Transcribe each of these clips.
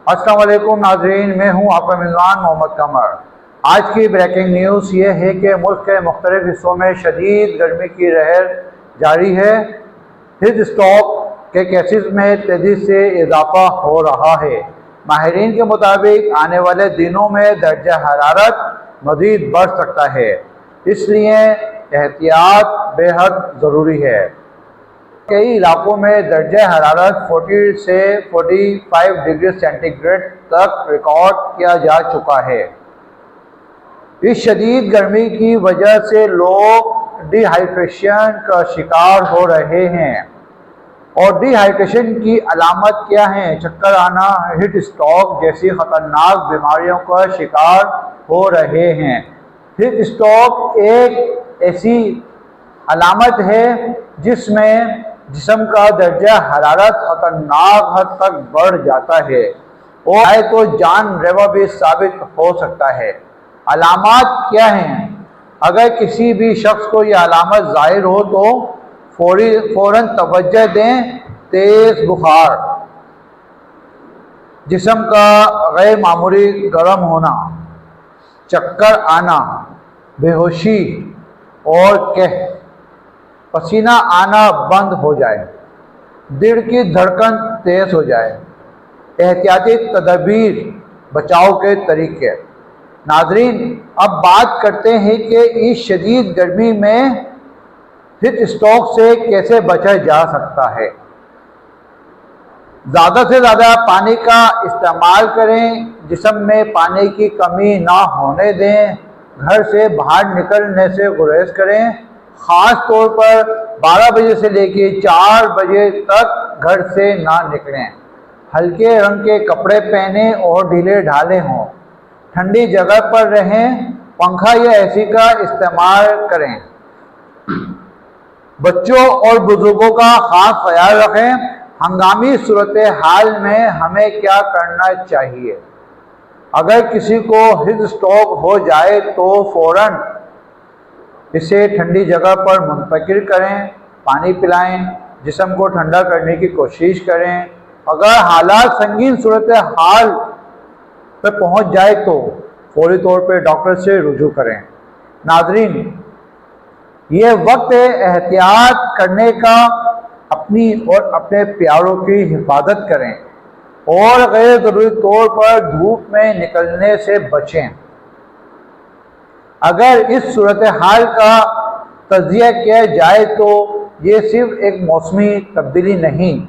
السلام علیکم ناظرین، میں ہوں آپ کا میزبان محمد قمر۔ آج کی بریکنگ نیوز یہ ہے کہ ملک کے مختلف حصوں میں شدید گرمی کی لہر جاری ہے۔ ہیٹ اسٹروک کے کیسز میں تیزی سے اضافہ ہو رہا ہے۔ ماہرین کے مطابق آنے والے دنوں میں درجہ حرارت مزید بڑھ سکتا ہے، اس لیے احتیاط بے حد ضروری ہے۔ کئی علاقوں میں درجہ حرارت 40 سے 45 ڈگری سینٹی گریڈ تک ریکارڈ کیا جا چکا ہے۔ اس شدید گرمی کی وجہ سے لوگ ڈی ہائیڈریشن کا شکار ہو رہے ہیں۔ اور ڈی ہائیڈریشن کی علامات کیا ہیں؟ چکر آنا، ہیٹ اسٹروک جیسی خطرناک بیماریوں کا شکار ہو رہے ہیں۔ ہیٹ اسٹروک ایک ایسی علامت ہے جس میں جسم کا درجہ حرارت خطرناک حد تک بڑھ جاتا ہے اور چاہے تو جان لیوا بھی ثابت ہو سکتا ہے۔ علامات کیا ہیں؟ اگر کسی بھی شخص کو یہ علامت ظاہر ہو تو فوراً توجہ دیں۔ تیز بخار، جسم کا غیر معمولی گرم ہونا، چکر آنا، بے ہوشی اور پسینہ آنا بند ہو جائے، دل کی دھڑکن تیز ہو جائے۔ احتیاطی تدابیر، بچاؤ کے طریقے۔ ناظرین، اب بات کرتے ہیں کہ اس شدید گرمی میں ہیٹ اسٹروک سے کیسے بچا جا سکتا ہے۔ زیادہ سے زیادہ پانی کا استعمال کریں، جسم میں پانی کی کمی نہ ہونے دیں۔ گھر سے باہر نکلنے سے گریز کریں، خاص طور پر 12 بجے سے لے کے 4 بجے تک گھر سے نہ نکلیں۔ ہلکے رنگ کے کپڑے پہنیں اور ڈھیلے ڈھالے ہوں۔ ٹھنڈی جگہ پر رہیں، پنکھا یا اے سی کا استعمال کریں۔ بچوں اور بزرگوں کا خاص خیال رکھیں۔ ہنگامی صورتحال میں ہمیں کیا کرنا چاہیے؟ اگر کسی کو ہیٹ اسٹروک ہو جائے تو فوراً اسے ٹھنڈی جگہ پر منتقل کریں، پانی پلائیں، جسم کو ٹھنڈا کرنے کی کوشش کریں۔ اگر حالات سنگین صورتحال پہ پہنچ جائے تو فوری طور پہ ڈاکٹر سے رجوع کریں۔ ناظرین، یہ وقت ہے احتیاط کرنے کا۔ اپنی اور اپنے پیاروں کی حفاظت کریں اور غیر ضروری طور پر دھوپ میں نکلنے سے بچیں۔ اگر اس صورتحال کا تجزیہ کیا جائے تو یہ صرف ایک موسمی تبدیلی نہیں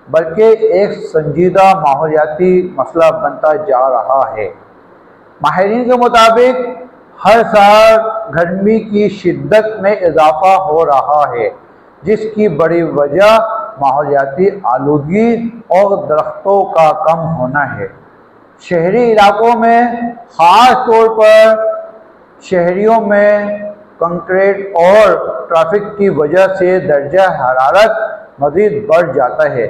بلکہ ایک سنجیدہ ماحولیاتی مسئلہ بنتا جا رہا ہے۔ ماہرین کے مطابق ہر سال گرمی کی شدت میں اضافہ ہو رہا ہے، جس کی بڑی وجہ ماحولیاتی آلودگی اور درختوں کا کم ہونا ہے۔ شہری علاقوں میں، خاص طور پر شہریوں میں، کنکریٹ اور ٹریفک کی وجہ سے درجہ حرارت مزید بڑھ جاتا ہے،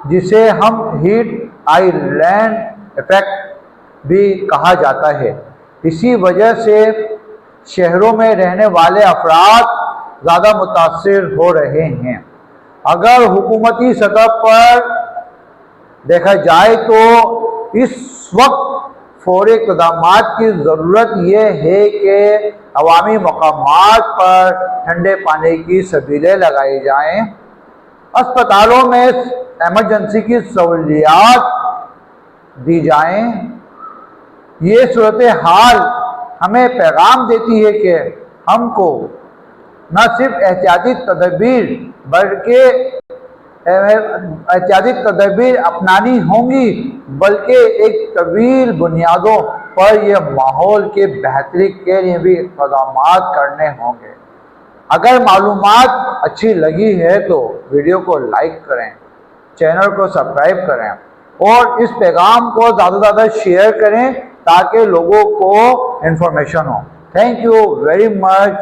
جسے ہم ہیٹ آئی لینڈ ایفیکٹ بھی کہا جاتا ہے۔ اسی وجہ سے شہروں میں رہنے والے افراد زیادہ متاثر ہو رہے ہیں۔ اگر حکومتی سطح پر دیکھا جائے تو اس وقت فوری اقدامات کی ضرورت یہ ہے کہ عوامی مقامات پر ٹھنڈے پانی کی سبیلیں لگائی جائیں، اسپتالوں میں ایمرجنسی کی سہولیات دی جائیں۔ یہ صورتحال ہمیں پیغام دیتی ہے کہ ہم کو نہ صرف احتیاطی تدابیر اپنانی ہوں گی بلکہ ایک طویل بنیادوں پر یہ ماحول کی بہتری کے لیے بھی اقدامات کرنے ہوں گے۔ اگر معلومات اچھی لگی ہے تو ویڈیو کو لائک کریں، چینل کو سبسکرائب کریں اور اس پیغام کو زیادہ سے زیادہ شیئر کریں تاکہ لوگوں کو information who. Thank you very much.